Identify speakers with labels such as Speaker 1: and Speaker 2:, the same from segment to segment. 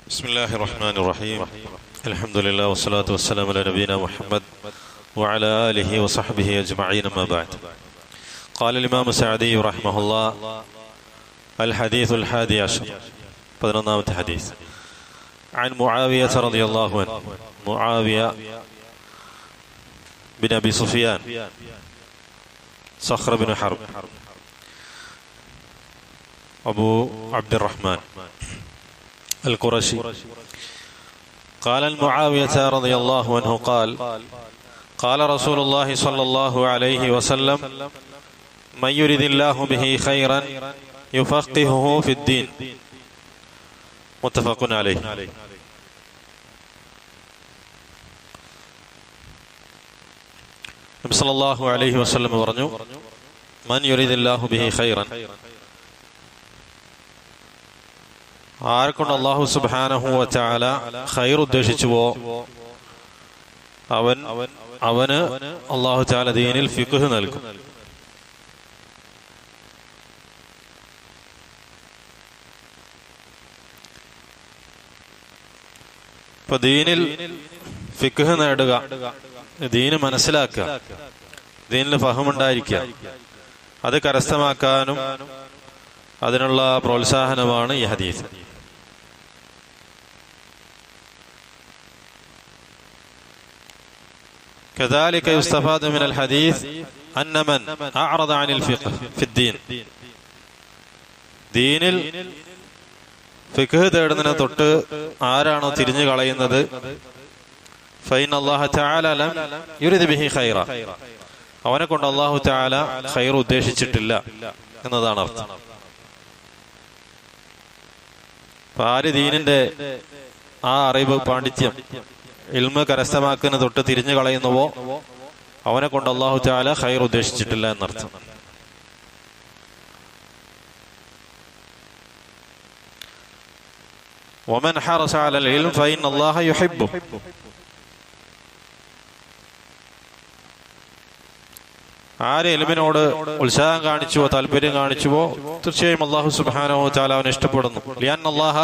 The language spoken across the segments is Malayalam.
Speaker 1: بسم الله الرحمن الرحيم. الحمد لله والصلاة والسلام على نبينا محمد وعلى آله وصحبه أجمعين. ما بعد. قال الإمام السعدي رحمه الله: الحديث 11 11 حديث عن معاوية رضي الله عنه. معاوية بن أبي سفيان صخر بن حرب أبو عبد الرحمن القرشي قال المعاوية رضي الله عنه قال: قال رسول الله صلى الله عليه وسلم: من يرد الله به خيرا يفقهه في الدين. متفق عليه. നബി സല്ലല്ലാഹു അലൈഹി വസല്ലം പറഞ്ഞു: മൻ യുരിദില്ലാഹു ബിഹി ഖൈറൻ, ആർക്കൊണ്ട് അല്ലാഹു സുബ്ഹാനഹു വ തആല ഖൈർ ഉദ്ദേശിച്ചുവോ അവന് അല്ലാഹു തആല ദീനിൽ ഫിഖ്ഹ് നൽകും. ഇപ്പൊ ദീനിൽ ഫിഖ്ഹ് നേടുക, ദീന് മനസ്സിലാക്കുക, ദീനിൽ ഫഹമുണ്ടായിരിക്കുക, അത് കരസ്ഥമാക്കാനും അതിനുള്ള പ്രോത്സാഹനമാണ് ഈ ഹദീസ്. كذلك يستفاد من الحديث أن من أعرض عن الفقه في الدين, ദീനിൽ ഫിഖ്ഹ് തേടുന്നതിനെ തൊട്ട് ആരാണോ തിരിഞ്ഞു കളയുന്നത്, فإن الله تعالى لم يرد به خيرا, അവനെ കൊണ്ട് അല്ലാഹു തആല ഖൈർ ഉദ്ദേശിച്ചിട്ടില്ല എന്നതാണ് അർത്ഥം. ആര് ദീനിന്റെ ആ അറിവ്, പാണ്ഡിത്യം, ഇൽമ് കരസ്ഥമാക്കുന്ന തൊട്ട് തിരിഞ്ഞു കളയുന്നുവോ അവനെ കൊണ്ട് അല്ലാഹു തആല ഖൈർ ഉദ്ദേശിച്ചിട്ടില്ല എന്നർത്ഥം. ومن حرص على العلم فإن الله يحبه, ആര് ഇൽമിനോട് ഉത്സാഹം കാണിച്ചുവോ, താല്പര്യം കാണിച്ചുവോ, തീർച്ചയായും അല്ലാഹു സുബ്ഹാനഹു വ തആല അവനെ ഇഷ്ടപ്പെടുന്നു. ലിഅന്ന അല്ലാഹ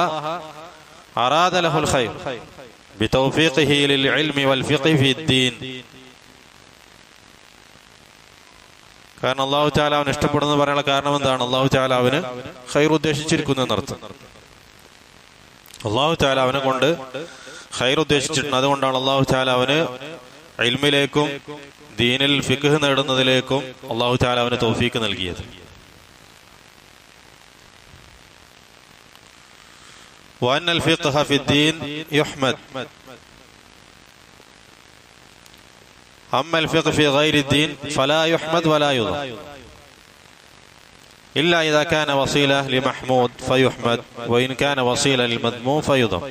Speaker 1: അറാദ ലഹുൽ ഖൈർ ബിതൗഫീഖിഹി ലിൽ ഇൽമി വൽ ഫിഖ്ഹി ഫിദ്ദീൻ. കാരണം അല്ലാഹു തആല അവനെ ഇഷ്ടപ്പെടുന്നു പറയാനുള്ള കാരണം എന്താണ്? അല്ലാഹു തആല അവന് ഖൈർ ഉദ്ദേശിച്ചിരിക്കുന്നു എന്നർത്ഥം. അല്ലാഹു തആല അവനെ കൊണ്ട് ഖൈർ ഉദ്ദേശിച്ചിട്ടുണ്ട്. അതുകൊണ്ടാണ് അല്ലാഹു തആല അവന് ഇൽമിലേക്കും ദീനിൽ ഫിഖ്ഹ് നേടുന്നതിലേക്കും അല്ലാഹു തആല അവന് തൗഫീഖ് നൽകിയത്. وأن الفقه في الدين يحمد, أما الفقه في غير الدين فلا يحمد ولا يضم إلا إذا كان وسيلة لمحمود فيحمد وإن كان وسيلة للمذموم فيضم.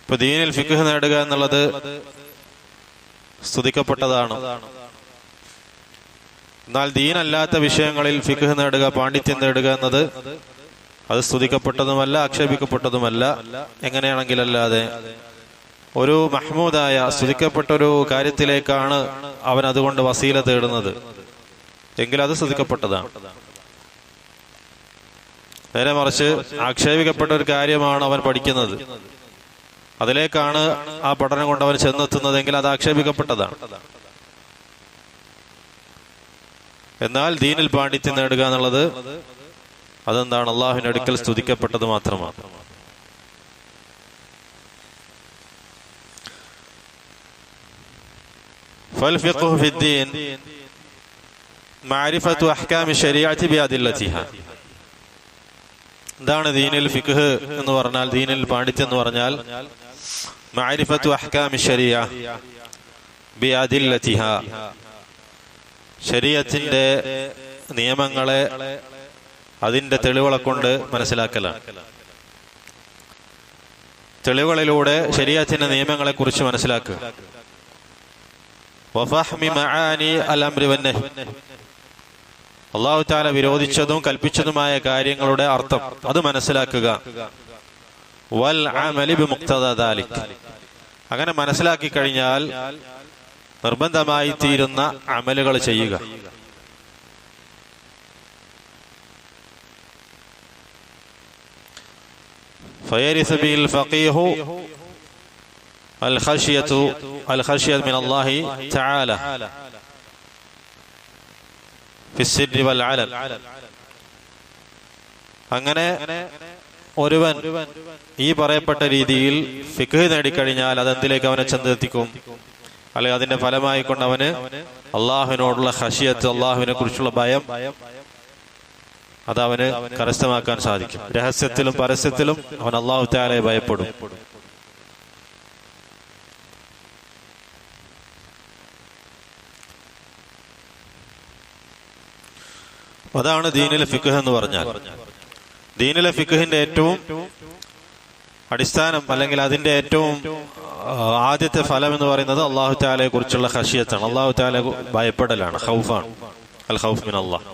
Speaker 1: ഇപ്പൊ ദീനിൽ ഫിഖ്ഹ് നേടുക എന്നുള്ളത് സ്തുതിക്കപ്പെട്ടതാണ്. എന്നാൽ ദീനല്ലാത്ത വിഷയങ്ങളിൽ ഫിഖ്ഹ് നേടുക, പാണ്ഡിത്യം നേടുക എന്നത് അത് സ്തുതിക്കപ്പെട്ടതുമല്ല, ആക്ഷേപിക്കപ്പെട്ടതുമല്ല. എങ്ങനെയാണെങ്കിലല്ലാതെ ഒരു മഹ്മൂദായ സ്തുതിക്കപ്പെട്ട ഒരു കാര്യത്തിലേക്കാണ് അവൻ അതുകൊണ്ട് വസീല തേടുന്നത് എങ്കിൽ അത് സ്തുതിക്കപ്പെട്ടതാണ്. നേരെ മറിച്ച് ആക്ഷേപിക്കപ്പെട്ട ഒരു കാര്യമാണ് അവൻ പഠിക്കുന്നത്, അതിലേക്കാണ് ആ പഠനം കൊണ്ട് അവൻ ചെന്നെത്തുന്നതെങ്കിൽ അത് ആക്ഷേപിക്കപ്പെട്ടതാണ്. എന്നാൽ ദീനിൽ പാണ്ഡിത്യം നേടുക എന്നുള്ളത് അതെന്താണ്? അള്ളാഹുവിന്റെ അടുക്കൽ സ്തുതിക്കപ്പെട്ടത് മാത്രമാണ്. ഫൽഫിഖ്ഹു ഫിദ്ദീൻ മഅരിഫത്തു അഹ്കാമി ശരീഅത്തി ബിഅദില്ലതിഹാ. എന്താണ് ദീനിൽ ഫിഖ്ഹ് എന്ന് പറഞ്ഞാൽ, ദീനിൽ പാണ്ഡിത്യം എന്ന് പറഞ്ഞാൽ മഅരിഫത്തു അഹ്കാമി ശരീഅ ബിഅദില്ലതിഹാ, ശരീഅത്തിന്റെ നിയമങ്ങളെ അതിന്റെ തെളിവുകളെ കൊണ്ട് മനസ്സിലാക്കലാണ്. തെളിവുകളിലൂടെ ശരീഅത്തിന്റെ നിയമങ്ങളെ കുറിച്ച് മനസ്സിലാക്കുക. വഫഹ്മി മആനി അൽ അംരി വന്നഹി, അല്ലാഹു തആല വിരോധിച്ചതും കൽപ്പിച്ചതുമായ കാര്യങ്ങളുടെ അർത്ഥം അത് മനസ്സിലാക്കുക. വൽ അമലി ബിമുഖ്തദാ ദാലിക്, അങ്ങനെ മനസ്സിലാക്കി കഴിഞ്ഞാൽ നിർബന്ധമായി തീരുന്ന അമലുകൾ ചെയ്യുക. ഫയരിസു ബിൽ ഫഖീഹു അൽ ഖശിയത മിൻ അല്ലാഹി തആല ഫിസ്സിരി വൽ അലൻ. അങ്ങനെ ഒരുവൻ ഈ പറയപ്പെട്ട രീതിയിൽ ഫിഖ് നേടിക്കഴിഞ്ഞാൽ അതെന്തിലേക്ക് അവനെ ചെന്നെത്തിക്കും? അല്ലെങ്കിൽ അതിന്റെ ഫലമായി കൊണ്ട് അവന് അള്ളാഹുവിനോടുള്ള ഖശിയത്ത്, അള്ളാഹുവിനെ കുറിച്ചുള്ള ഭയം അതവന് കരസ്ഥമാക്കാൻ സാധിക്കും. രഹസ്യത്തിലും പരസ്യത്തിലും അവൻ അള്ളാഹു തആലയെ ഭയപ്പെടും. അതാണ് ദീനിലെ ഫിഖ് എന്ന് പറഞ്ഞാൽ. ദീനിലെ ഫിഖിന്റെ ഏറ്റവും അടിസ്ഥാനം അല്ലെങ്കിൽ അതിന്റെ ഏറ്റവും ആദ്യത്തെ ഫലം എന്ന് പറയുന്നത് അള്ളാഹു തആലയെ കുറിച്ചുള്ള ഖശിയത്താണ്, അള്ളാഹു തആലയെ ഭയപ്പെടലാണ്, ഖൗഫാണ്. അൽ ഖൗഫ് മിൻ അല്ലാഹ്.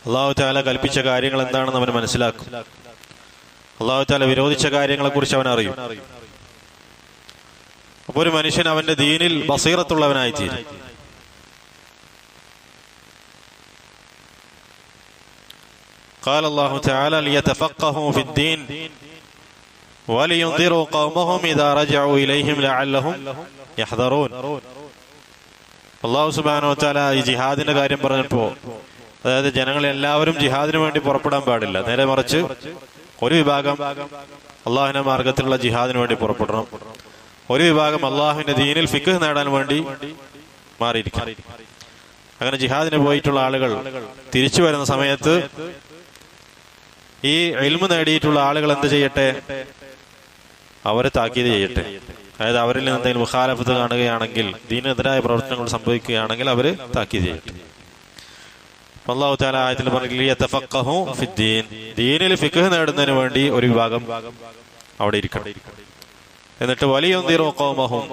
Speaker 1: അള്ളാഹു തആല കൽപ്പിച്ച കാര്യങ്ങൾ എന്താണെന്ന് അവൻ മനസ്സിലാക്കും. അള്ളാഹു തആല വിരോധിച്ച കാര്യങ്ങളെ കുറിച്ച് അവൻ അറിയും. അപ്പൊ ഒരു മനുഷ്യൻ അവന്റെ ദീനിൽ ബസീറത്തുള്ളവനായിത്തീരും. قال الله تعالى ليتفقهوا في الدين ولينذروا قومهم إذا رجعوا إليهم لعلهم يحذرون. അല്ലാഹു സുബ്ഹാനഹു വ തആല ഈ ജിഹാദിന്റെ കാര്യം പറഞ്ഞപ്പോ, അതായത് ജനങ്ങൾ എല്ലാവരും ജിഹാദിന് വേണ്ടി പുറപ്പെടാൻ പാടില്ല, നേരെ മറിച്ച് ഒരു വിഭാഗം അള്ളാഹുവിന്റെ മാർഗത്തിലുള്ള ജിഹാദിന് വേണ്ടി പുറപ്പെടണം, ഒരു വിഭാഗം അള്ളാഹുവിന്റെ ദീനിൽ ഫിഖ് നേടാൻ വേണ്ടി മാറിയിരിക്കും. അങ്ങനെ ജിഹാദിന് പോയിട്ടുള്ള ആളുകൾ തിരിച്ചു വരുന്ന സമയത്ത് ഈ ഇൽമു നേടിയിട്ടുള്ള ആളുകൾ എന്ത് ചെയ്യട്ടെ? അവരെ താക്കീത് ചെയ്യട്ടെ. അതായത് അവരിൽ നിന്ന് എന്തെങ്കിലും മുഖാലഫത്ത് കാണുകയാണെങ്കിൽ, ദീനെതിരായ പ്രവർത്തനങ്ങൾ സംഭവിക്കുകയാണെങ്കിൽ അവര് താക്കീത് ചെയ്യട്ടെ. അല്ലാഹു തആല ആയത്തിൽ പറഞ്ഞു ലിയതഫഖഹു ഫിദ്ദീൻ, ദീനിൽ ഫിഖ് നേടുന്നതിന് വേണ്ടി ഒരു വിഭാഗം അവിടെ ഇരിക്കണം. എന്നിട്ട് വലിയുൻദിറു ഖൗമഹും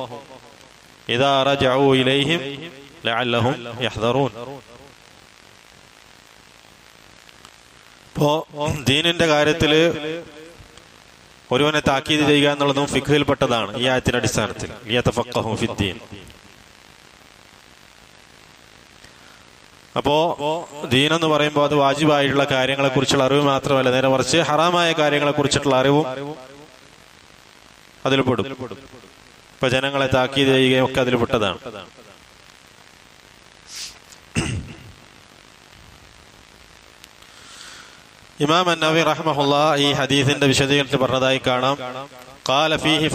Speaker 1: ഇദാ റജഉ ഇലൈഹിം ലഅല്ലഹും യഹ്ദറൂൻ. ഇപ്പോ ദീനിന്റെ കാര്യത്തില് ഒരുവനെ താക്കീത് ചെയ്യുക എന്നുള്ളതും ഫിഖ്ഹിൽപ്പെട്ടതാണ് ഈ ആയത്തിന്റെ അടിസ്ഥാനത്തിൽ. ലിയതഫഖഹു ഫിദ്ദീൻ. അപ്പോ ദീൻ എന്ന് പറയുമ്പോൾ അത് വാജിബായിട്ടുള്ള കാര്യങ്ങളെ കുറിച്ചുള്ള അറിവ് മാത്രമല്ല, നേരെ മറിച്ച് ഹറാമായ കാര്യങ്ങളെ കുറിച്ചിട്ടുള്ള അറിവും അതിൽ പെടും. ഇപ്പൊ ജനങ്ങളെ താക്കീത് ചെയ്യുകയും ഒക്കെ അതിൽ പെട്ടതാണ്. ഇമാം അന്നവി റഹ്മഹുല്ലാഹ് ഈ ഹദീസിന്റെ വിശദീകരണത്തിൽ പറഞ്ഞതായി കാണാം. ഖാല ഫീഹി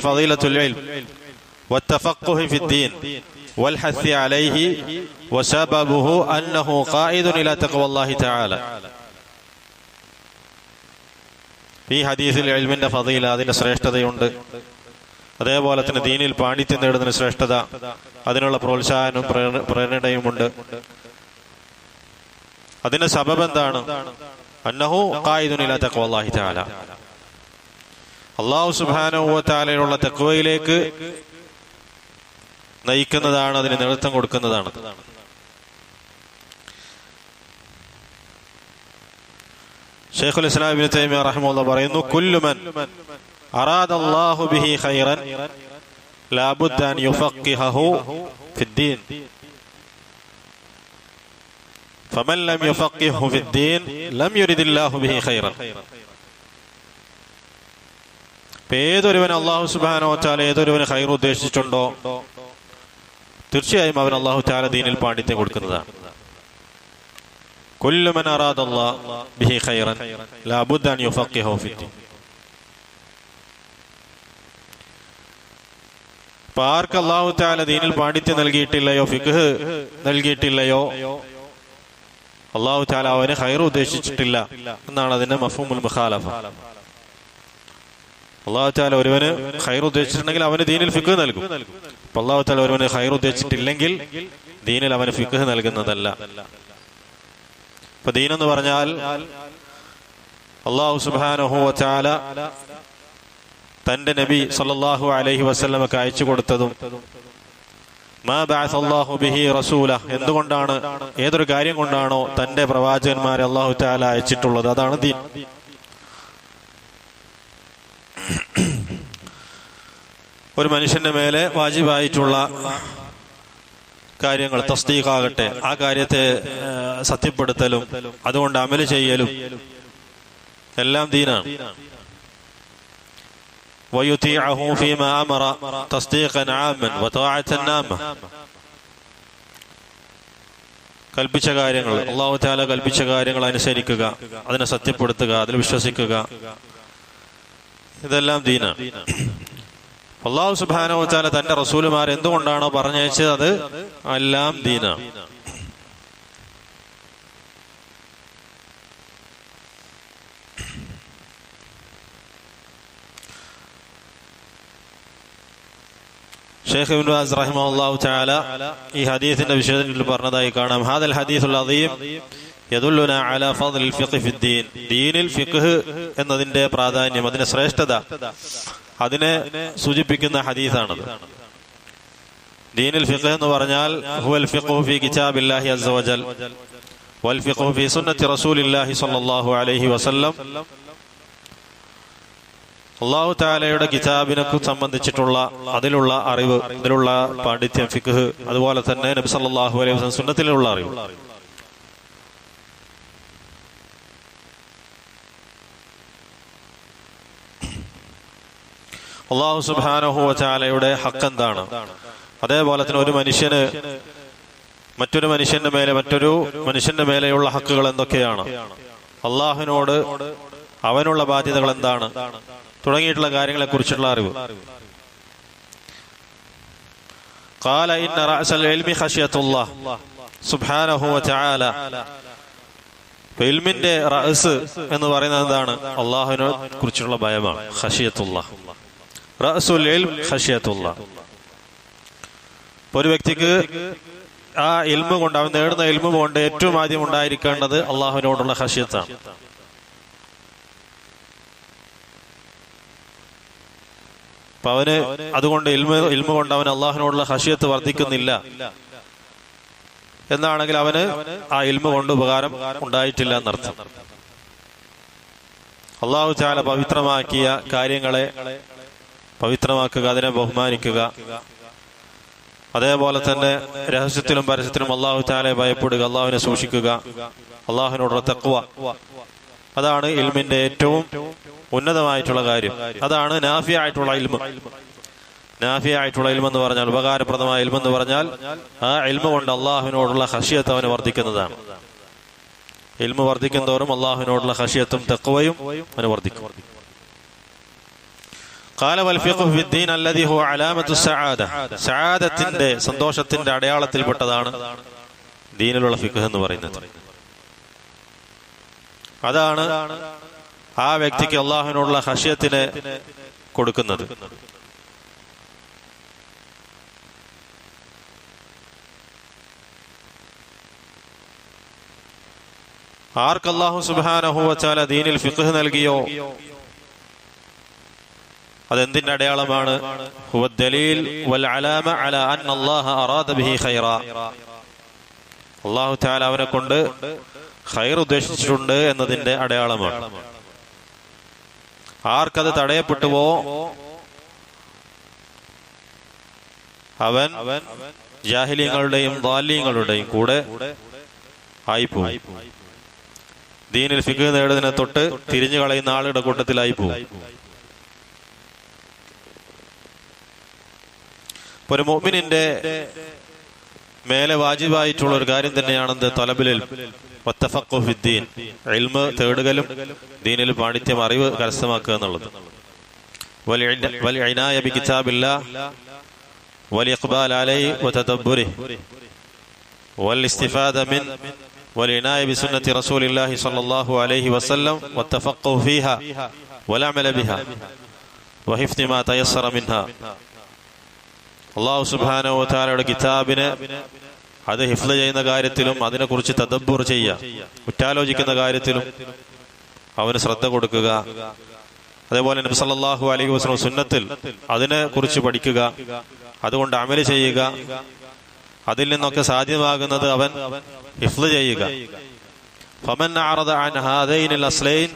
Speaker 1: ഫളീലത്തുൽ ഇൽം വത്തഫഖ്ഹു ഫിദ്ദീൻ والحث عليه وسببه أنه قائد إلى تقوى الله تعالى. ഈ ഹദീസിൽ ഇൽമിന്റെ ഫളീല, അതിന്റെ ശ്രേഷ്ഠതയുണ്ട്. അതേപോലെ തന്നെ ദീനിൽ പാണ്ഡിത്യം നേടുന്നതിന് ശ്രേഷ്ഠത, അതിനുള്ള പ്രോത്സാഹനവും പ്രേരണയുമുണ്ട്. അതിന്റെ സബബ് എന്താണ്? അന്നഹു ഖായിദുൻ ഇലാ തഖ്വല്ലാഹി തആല, അല്ലാഹു സുബ്ഹാനഹു വ തആലയുള്ള തഖ്വയിലേക്ക് നയിക്കുന്നതാണ്, അതിന് നേതൃത്വം കൊടുക്കുന്നതാണ്. ശൈഖുൽ ഇസ്ലാം ഇബ്നു തൈമിയ്യ റഹിമഹുല്ലാഹ് പറയുന്നു, കുല്ലു മൻ അറാദല്ലാഹു ബിഹി ഖൈറൻ ലാ ബുദ്ദ അൻ യുഫഖിഹഹു ഫിദ്ദീൻ ഫമൻ ലം യുഫഖിഹു ഫിദ്ദീൻ ലം യുരിദില്ലാഹു ബിഹി ഖൈറൻ. ഏതൊരുവൻ അല്ലാഹു സുബ്ഹാനഹു വ തആല ഏതൊരുവന് ഖൈർ ഉദ്ദേശിച്ചിട്ടുണ്ടോ തീർച്ചയായും അവൻ അല്ലാഹു തആല ദീനിൽ പാണ്ഡിത്യം കൊടുക്കുന്നതാണ്. കുല്ലു മൻ അറാദല്ലാഹു ബിഹി ഖൈറൻ ലാ ബുദ്ദ അൻ യുഫഖിഹു ഫിദ്ദീൻ. ആർക്ക് അല്ലാഹു തആല ദീനിൽ പാണ്ഡിത്യം നൽകിയിട്ടില്ലയോ, ഫിഖ് നൽകിയിട്ടില്ലയോ, അല്ലാഹു തആല അവന് ഖൈർ ഉദ്ദേശിച്ചിട്ടില്ല എന്നാണ് അതിന്റെ മഫ്ഹൂമുൽ മുഖാലഫ. അല്ലാഹു തആല ഒരുവന് ഖൈർ ഉദ്ദേശിച്ചിട്ടുണ്ടെങ്കിൽ അവന് ദീനിൽ ഫിഖ് നൽകും. അപ്പൊ അല്ലാഹു തആല ഒരുവന് ഖൈർ ഉദ്ദേശിച്ചിട്ടില്ലെങ്കിൽ ദീനിൽ അവന് ഫിഖ് നൽകുന്നതല്ല. അപ്പൊ ദീൻ എന്ന് പറഞ്ഞാൽ അല്ലാഹു സുബ്ഹാനഹു വ തആല തന്റെ നബി സല്ലല്ലാഹു അലൈഹി വസല്ലമക്ക് അയച്ചു കൊടുത്തതും, മാ ബഅസല്ലാഹു ബിഹി റസൂല, എന്തുകൊണ്ടാണ് ഏതൊരു കാര്യം കൊണ്ടാണോ തന്റെ പ്രവാചകന്മാരെ അല്ലാഹു തആല അയച്ചിട്ടുള്ളത്, അതാണ് ദീൻ. ഒരു മനുഷ്യന്റെ മേലെ വാജിബായിട്ടുള്ള കാര്യങ്ങൾ തസ്ദീഖാകട്ടെ, ആ കാര്യത്തെ സത്യപ്പെടുത്തലും അതുകൊണ്ട് അമല് ചെയ്യലും എല്ലാം ദീനാണ്. വയുതീഅഹു ഫീമാ അമറ തസ്ദീഖൻ ആമൻ വതആഅതൻ നാമ. കൽപ്പിച്ച കാര്യങ്ങൾ, അല്ലാഹു തആല കൽപ്പിച്ച കാര്യങ്ങൾ അനുസരിക്കുക, അതിനെ സത്യപ്പെടുത്തുക, അതിൽ വിശ്വസിക്കുക, ഇതെല്ലാം ദീനാണ്. അല്ലാഹു സുബ്ഹാനഹു വ തആല തന്റെ റസൂലുമാർ എന്തുകൊണ്ടാണോ പറഞ്ഞയച്ചത് അത് എല്ലാം ദീനാണ്. ഷെയ്ഖ് ഇബ്നു ബാസ് റഹിമഹുല്ലാഹു തആല ഈ ഹദീസിന്റെ വിഷയത്തിൽ പറഞ്ഞതായി കാണാം. ഹാദൽ ഹദീസുൽ അദീം യദുല്ലുനാ അലാ ഫദ്ലിൽ ഫിഖ് ഫിദ്ദീൻ. ദീനിൽ ഫിഖ് എന്നതിന്റെ പ്രാധാന്യം, അതിന്റെ ശ്രേഷ്ഠത, അതിനെ സൂചിപ്പിക്കുന്ന ഹദീസാണത്. ദീനിൽ ഫിഖ് എന്ന് പറഞ്ഞാൽ ഹുവൽ ഫിഖ്ഹു ഫീ കിതാബില്ലാഹി അസ്സ വജൽ വൽ ഫിഖ്ഹു ഫീ സുന്നത്തി റസൂലില്ലാഹി സ്വല്ലല്ലാഹു അലൈഹി വസല്ലം. അല്ലാഹു തആലയുടെ കിതാബിനെ സംബന്ധിച്ചിട്ടുള്ള അതിലുള്ള അറിവ്, അതിലുള്ള പാണ്ഡിത്യം, ഫിഖ്, അതുപോലെ തന്നെ നബി സല്ലല്ലാഹു അലൈഹി വസല്ലം സുന്നത്തിലുള്ള അറിവ്. അല്ലാഹു സുബ്ഹാനഹു വ തആലയുടെ ഹഖ് എന്താണ്, അതേപോലെ തന്നെ ഒരു മനുഷ്യന് മറ്റൊരു മനുഷ്യന്റെ മേലെ മറ്റൊരു മനുഷ്യന്റെ മേലെയുള്ള ഹക്കുകൾ എന്തൊക്കെയാണ്, അള്ളാഹുവിനോട് അവനുള്ള ബാധ്യതകൾ എന്താണ് തുടങ്ങിയിട്ടുള്ള കാര്യങ്ങളെ കുറിച്ചുള്ള അറിവ്. ഖാല ഇന്ന റഅസൽ ഇൽമി ഖശിയത്തുല്ലാഹ് സുബ്ഹാനഹു വ തആല. ഇൽമിന്റെ റഅസ് എന്ന് പറയുന്നത് എന്താണ്? അള്ളാഹുവിനെ കുറിച്ചുള്ള ഭയമാണ്. ഖശിയത്തുല്ലാഹ്, റഅസുൽ ഇൽം ഖശിയത്തുല്ലാഹ്. ഒരു വ്യക്തിക്ക് ആ ഇൽമ കൊണ്ട്, അവൻ നേടുന്ന ഇൽമ കൊണ്ട് ഏറ്റവും ആദ്യം ഉണ്ടായിരിക്കേണ്ടത് അള്ളാഹുവിനോടുള്ള ഖശിയത്താണ്. അപ്പൊ അവന് അതുകൊണ്ട് ഇൽമ കൊണ്ട് അവൻ അള്ളാഹുവിനോടുള്ള ഖശിയത്ത് വർദ്ധിക്കുന്നില്ല എന്നാണെങ്കിൽ അവന് ആ ഇൽമ കൊണ്ട് ഉപകാരം ഉണ്ടായിട്ടില്ല എന്നർത്ഥം. അള്ളാഹു തആല പവിത്രമാക്കിയ കാര്യങ്ങളെ പവിത്രമാക്കുക, അതിനെ ബഹുമാനിക്കുക, അതേപോലെ തന്നെ രഹസ്യത്തിലും പരസ്യത്തിലും അള്ളാഹു തആലയെ ഭയപ്പെടുക, അള്ളാഹുവിനെ സൂക്ഷിക്കുക, അള്ളാഹുവിനോടുള്ള തഖ്വ, അതാണ് ഇൽമിന്റെ ഏറ്റവും ഉന്നതമായിട്ടുള്ള കാര്യം. അതാണ് നാഫിയായിട്ടുള്ള ഇൽമ്. നാഫിയായിട്ടുള്ള ഇൽമ് എന്ന് പറഞ്ഞാൽ, ഉപകാരപ്രദമായ ഇൽമ് എന്ന് പറഞ്ഞാൽ ആ ഇൽമ് കൊണ്ട് അള്ളാഹുവിനോടുള്ള ഖശിയത്ത് അവന് വർദ്ധിക്കുന്നതാണ്. ഇൽമ് വർദ്ധിക്കും തോറും അള്ളാഹുവിനോടുള്ള ഖശിയത്തും തഖ്വയും അവന് വർദ്ധിക്കും. ഖാല വൽ ഫിഖ്ഹു ഫിദ്ദീൻ അല്ലദീ ഹുവ അലാമത്തു സആദ. സആദത്തിന്റെ, സന്തോഷത്തിന്റെ അടയാളത്തിൽപ്പെട്ടതാണ് ദീനിലുള്ള ഫിഖ്ഹ് എന്ന് പറയുന്നത്. അതാണ് ആ വ്യക്തിക്ക് അള്ളാഹുവിനോടുള്ള ഖശിയത്തിനെ കൊടുക്കുന്നത്. ആർക്ക് അല്ലാഹു സുബ്ഹാനഹു വ തആല ദീനിൽ ഫിഖ്ഹ് നൽകിയോ അതെന്തിന്റെ അടയാളമാണ്? ഹുവ ദലീൽ വൽ അലാമ അലാ അന്ന അല്ലാഹ അറാദ ബിഹി ഖൈറ. അല്ലാഹു തആല അവനെ കൊണ്ട് ഖൈർ ഉദ്ദേശിച്ചിട്ടുണ്ട് എന്നതിന്റെ അടയാളമാണ്. ആർക്കത് തടയപ്പെട്ടുവോ അവൻ ജാഹിലീങ്ങളുടെയും ളാലീങ്ങളുടെയും കൂടെ ആയിപ്പോയി. ദീനിൽ ഫിഖ് നേടുന്നതിനെ തൊട്ട് തിരിഞ്ഞു കളയുന്ന ആളുടെ കൂട്ടത്തിലായിപ്പോയി. ഒരു മുഅ്മിനിന്റെ മേലെ വാജിബായിട്ടുള്ള ഒരു കാര്യം തന്നെയാണെന്ത്? തലബുൽ ഇൽം വത്തഫഖ്ഹു ഫിദ്ദീൻ. ഇൽമ് തേടുകലും ദീനിൽ പാണ്ഡിത്യം, അറിവ് കരസ്ഥമാക്കുക എന്നുള്ളത്. വൽ ഇനായ ബി കിതാബില്ലാഹ് വൽ ഇഖ്ബാൽ അലൈഹി വതദബ്ബുരിഹി വൽ ഇസ്തിഫാദ മിൻ വൽ ഇനായ ബി സുന്നത്തി റസൂലില്ലാഹി സ്വല്ലല്ലാഹു അലൈഹി വസല്ലം വത്തഫഖ്ഹു ഫീഹാ വൽ അമല ബിഹാ വഹിഫ്ദി മാ തയസ്സറ മിൻഹാ. അല്ലാഹു സുബ്ഹാനഹു വ തആലയുടെ കിതാബിനെ അത് ഹിഫ്ള് ചെയ്യുന്ന കാര്യത്തിലും അതിനെക്കുറിച്ച് തദബ്ബുർ ചെയ്യുക, ഉറ്റാലോചിക്കുന്ന കാര്യത്തിലും അവന് ശ്രദ്ധ കൊടുക്കുക. അതേപോലെ നബി സല്ലല്ലാഹു അലൈഹി വസല്ലം സുന്നത്തിൽ അതിനെ കുറിച്ച് പഠിക്കുക, അതുകൊണ്ട് അമല് ചെയ്യുക. അതിൽ നിന്നൊക്കെ സാധ്യമാകുന്നത് അവൻ ഹിഫ്ള് ചെയ്യുക. ഫമൻ അഅറദ അൻ ഹാദൈനിൽ അസ്ലൈൻ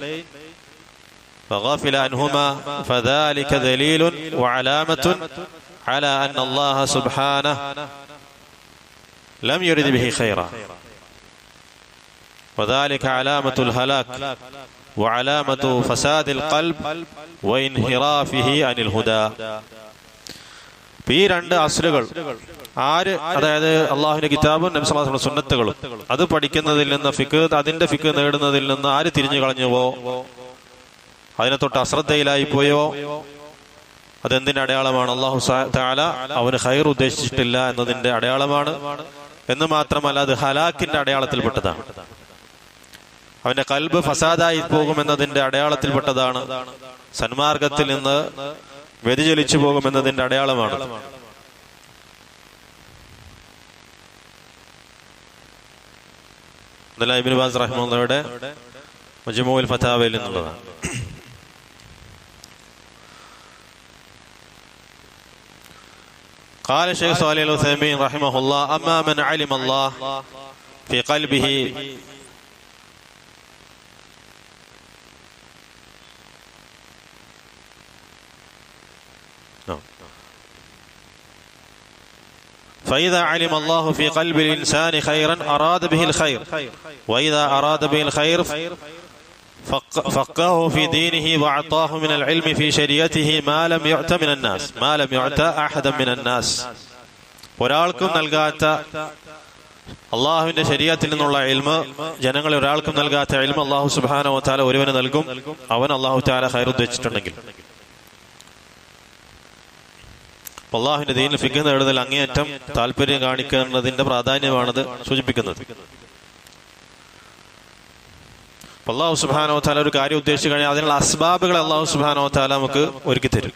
Speaker 1: ഫഗഫില അൻഹുമാ ഫദാലിക ദലീലുൻ വഅലാമത്തുൻ അലാ അന്ന അല്ലാഹ സുബ്ഹാനഹു ലം യുരിദ് ബിഹി ഖൈറ. വദാലിക അലാമത്തുൽ ഹലാക് വഅലാമത്തു ഫസാദിൽ ഖൽബ് വഇൻഹിറാഫിഹി അനിൽ ഹുദാ. ഈ രണ്ട് അസ്ലുകൾ ആര്, അതായത് അള്ളാഹുവിന്റെ കിതാബും നബി സല്ലല്ലാഹു അലൈഹി വസല്ലം സുന്നത്തുകളും അത് പഠിക്കുന്നതിൽ നിന്ന് അതിന്റെ ഫിഖ് നേടുന്നതിൽ നിന്ന് ആര് തിരിഞ്ഞു കളഞ്ഞുവോ, അതിനെ തൊട്ട് അശ്രദ്ധയിലായി പോയോ, അതെന്തിന്റെ അടയാളമാണ്? അല്ലാഹു തആല അവന് ഖൈർ ഉദ്ദേശിച്ചിട്ടില്ല എന്നതിന്റെ അടയാളമാണ്. എന്ന് മാത്രമല്ല, അത് ഹലാക്കിന്റെ അടയാളത്തിൽപ്പെട്ടതാണ്. അവന്റെ കൽബ് ഫസാദായി പോകുമെന്നതിന്റെ അടയാളത്തിൽപ്പെട്ടതാണ്. സന്മാർഗത്തിൽ നിന്ന് വ്യതിചലിച്ചു പോകുമെന്നതിന്റെ അടയാളമാണ്. ഇബ്നു ബാസ് റഹിമഹുള്ളാഹുവിന്റെ മജ്മുഉൽ ഫതാവയിൽ നിന്നുള്ളതാണ്. قال الشيخ صالح العثيمين رحمه الله: أما من علم الله في قلبه فإذا علم الله في قلب الإنسان خيرا أراد به الخير، وإذا أراد به الخير فقهه في دينه وأعطاه من العلم في شريعته ما لم يعط من الناس، ما لم يعط أحدا من الناس. ഒരാൾക്കും നൽകാത്ത അള്ളാഹുവിന്റെ ശരീഅത്തിൽ നിന്നുള്ള ഇൽമ്, ജനങ്ങളിൽ ഒരാൾക്കും നൽകാത്ത ഇൽമ് അള്ളാഹു സുബ്ഹാനഹു വ തആല ഒരുവന് നൽകും, അവൻ അള്ളാഹു തആല ഖൈർ ഉദ്ദേശിച്ചിട്ടുണ്ടെങ്കിൽ. അള്ളാഹുവിന്റെ ദീനിൽ ഫിഖ് നേടുന്നതിൽ അങ്ങേയറ്റം താല്പര്യം കാണിക്കുന്നതിന്റെ പ്രാധാന്യമാണത് സൂചിപ്പിക്കുന്നത്. അള്ളാഹു സുബ്ഹാനഹു വ തആല ഒരു കാര്യം ഉദ്ദേശിച്ചു കഴിഞ്ഞാൽ അതിനുള്ള അസ്ബാബുകൾ അള്ളാഹു സുബ്ഹാനഹു വ തആല നമുക്ക് ഒരുക്കി തരും.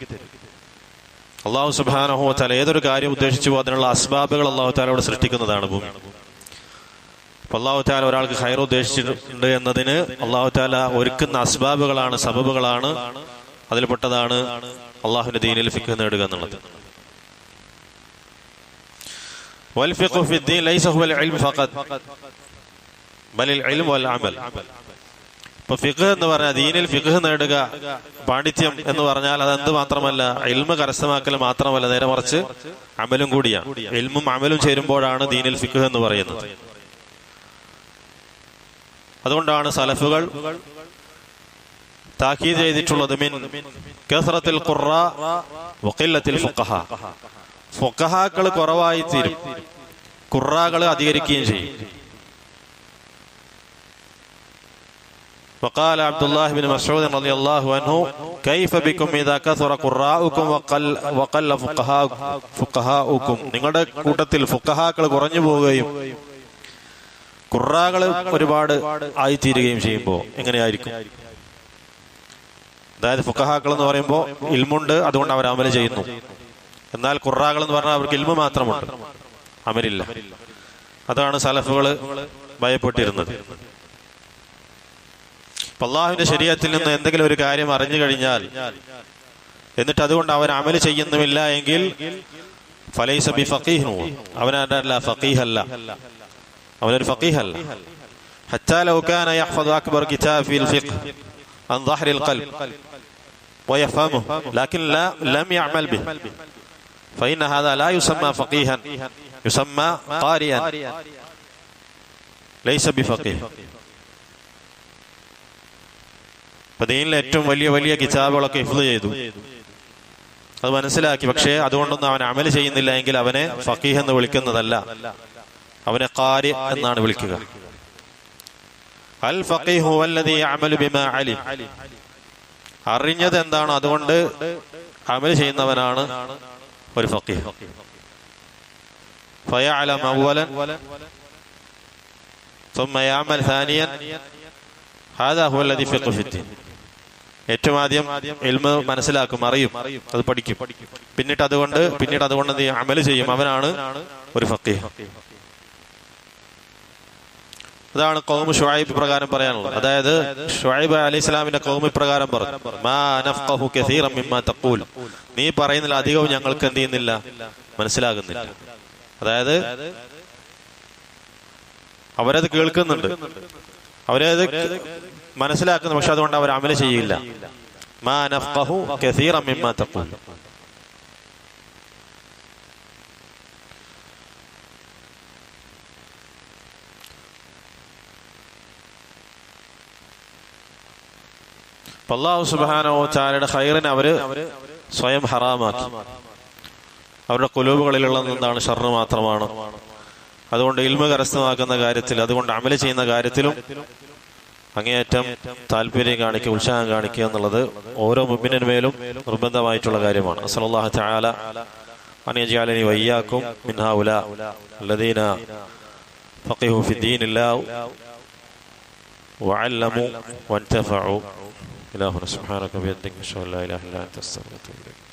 Speaker 1: അള്ളാഹു സുബ്ഹാനഹു വ തആല ഏതൊരു കാര്യം ഉദ്ദേശിച്ചു അതിനുള്ള അസ്ബാബുകൾ അള്ളാഹു തആല ഇവിടെ സൃഷ്ടിക്കുന്നതാണ് ഭൂമി. അള്ളാഹു തആല ഒരാൾക്ക് ഖൈർ ഉദ്ദേശിച്ചിട്ടുണ്ട് എന്നതിന് അള്ളാഹു തആല ഒരുക്കുന്ന അസ്ബാബുകളാണ്, സബബുകളാണ്. അതിൽപ്പെട്ടതാണ് അള്ളാഹുവിന്റെ ദീനിൽ ഫിഖ് നേടുക എന്നുള്ളത്. വൽഫിഖ്ഹു ഫിദ്ദീൻ ലൈസ ഹുവൽ ഇൽമു ഫഖത് ബലിൽ ഇൽമു വൽ അമൽ. ഇപ്പൊ ഫിഖ് എന്ന് പറഞ്ഞാൽ ദീനിൽ ഫിഖ് നേടുക, പാണ്ഡിത്യം എന്ന് പറഞ്ഞാൽ അതെന്ത് മാത്രമല്ല, ഇൽമ കരസ്ഥമാക്കൽ മാത്രമല്ല, നേരെ മറിച്ച് അമലും കൂടിയാണ്. ഇൽമും അമലും ചേരുമ്പോഴാണ് ദീനിൽ ഫിഖ് എന്ന് പറയുന്നത്. അതുകൊണ്ടാണ് സലഫുകൾ താക്കീത് ചെയ്തിട്ടുള്ളത് മിൻ കസ്റത്തിൽ ഖുറാ വഖില്ലത്തിൽ ഫുഖഹാ. ഫുഖഹാക്കൾ കുറവായി തീരും, ഖുറാകൾ അധികരിക്കുകയും ചെയ്യും. وقال عبد الله بن مسعود رضي الله عنه: كيف بكم إذا كثر قراءكم وقل فقهاؤكم. നിങ്ങളുടെ കൂട്ടത്തിൽ ഫുഖഹാക്കൾ കുറഞ്ഞു പോവുകയും ഖുറാകൾ ഒരുപാട് ആയിത്തീരുകയും ചെയ്യുമ്പോൾ എങ്ങനെയായിരിക്കും? അതായത് ഫുഖഹാക്കൾ എന്ന് പറയുമ്പോൾ ഇൽമുണ്ട്, അതുകൊണ്ട് അവർ അമൽ ചെയ്യുന്നു. എന്നാൽ ഖുറാകൾ എന്ന് പറഞ്ഞാൽ അവർക്ക് ഇൽമു മാത്രമുണ്ട്, അമലില്ല. അതാണ് സലഫുകൾ ഭയപ്പെട്ടിരുന്നത്. അല്ലാഹുവിന്റെ ശരീഅത്തിൽ നിന്ന് എന്തെങ്കിലും ഒരു കാര്യം അറിഞ്ഞു കഴിഞ്ഞാൽ എന്നിട്ട് അതുകൊണ്ട് അവൻ അമൽ ചെയ്യുന്നുമില്ല എങ്കിൽ ഫലൈസ ബിഫഖീഹ്, അവനല്ല ഫഖീഹല്ല, അവനൊരു ഫഖീഹല്ല. ഹത്താ ലൗ കാന യഹ്ഫദു അക്ബർ കിതാബ് ഫിൽ ഫിഖ് അൻ ളഹ്റിൽ ഖൽബ് വയഫഹമുഹു ലകിൻ ലം യഅമൽ ബിഹി ഫഇന്ന ഹാദാ ലാ യുസമ്മാ ഫഖീഹൻ, യുസമ്മാ ഖാരിഅൻ ലൈസ ബിഫഖീഹ്. ദീനിലെ ഏറ്റവും വലിയ വലിയ കിതാബുകളൊക്കെ ഹിഫ്ള് ചെയ്തു, അത് മനസ്സിലാക്കി. പക്ഷേ അതുകൊണ്ടൊന്നും അവൻ അമൽ ചെയ്യുന്നില്ല എങ്കിൽ അവനെ ഫഖീഹ് എന്ന് വിളിക്കുന്നതല്ല, അവനെ ഖാരി എന്നാണ് വിളിക്കുക. അൽ ഫഖീഹു വല്ലദീ യഅമലു ബിമാ അലിം. അറിഞ്ഞത് എന്താണ് അതുകൊണ്ട് അമൽ ചെയ്യുന്നവനാണ് ഒരു ഫഖീഹ്. ഫയഅലം അവ്വലൻ ثم يعمل ثانيا هذا هو الذي فقه في الدين. ഏറ്റവും ആദ്യം ഇൽമ മനസ്സിലാക്കും, അറിയും, അത് പഠിക്കും. പിന്നീട് അതുകൊണ്ട് അമൽ ചെയ്യും, അവനാണ് ഒരു ഫഖീഹ്. അതാണ് ഖൗമു ശുഐബ് പ്രകാരം പറയാനുള്ളത്. അതായത് ശുഐബ് അലൈഹിസ്സലാമിന്റെ ഖൗമ് പ്രകാരം പറഞ്ഞു: മാ നഫ്ഖഹു കസീറൻ മിമ്മാ തഖൂൽ. നീ പറയുന്നതിൽ അധികവും ഞങ്ങൾക്ക് എന്ത് ചെയ്യുന്നില്ല, മനസ്സിലാകുന്നില്ല. അതായത് അവരത് കേൾക്കുന്നുണ്ട്, അവരത് മനസ്സിലാക്കുന്നു, പക്ഷെ അതുകൊണ്ട് അവർ അമൽ ചെയ്യില്ല. മാ നഫ്ഖഹു കസീറൻ മിമ്മാ തഖൂൽ. അല്ലാഹു സുബ്ഹാനഹു വ തആലയുടെ ഖൈറിനെ അവർ സ്വയം ഹറാമാക്കി. അവരുടെ ഖുലൂബുകളിലുള്ളത് എന്താണ്? ഷർറ് മാത്രമാണ്. അതുകൊണ്ട് ഇൽമ കരസ്ഥമാക്കുന്ന കാര്യത്തിൽ, അതുകൊണ്ട് അമല് ചെയ്യുന്ന കാര്യത്തിലും അങ്ങേയറ്റം താല്പര്യം കാണിക്കുക, ഉത്സാഹം കാണിക്കുക എന്നുള്ളത് ഓരോ മുഅ്മിനിന്മേലും നിർബന്ധമായിട്ടുള്ള കാര്യമാണ്. അസ്സലല്ലാഹു തആല അൻ യജഅലനി വയ്യാക്കും മിൻ ഹൗലാ അല്ലദീന ഫഖിഹു ഫിദ്ദീനില്ലാഹി വഅല്ലമു വൻതഫഉ. ഇലാഹുന സുബ്ഹാനക ബിയദിക അഷ്ഹദു അൻ ലാ ഇലാഹ ഇല്ലാ അൻത അസ്തഗ്ഫിറുക വ അത്തൂബു ഇലൈക്.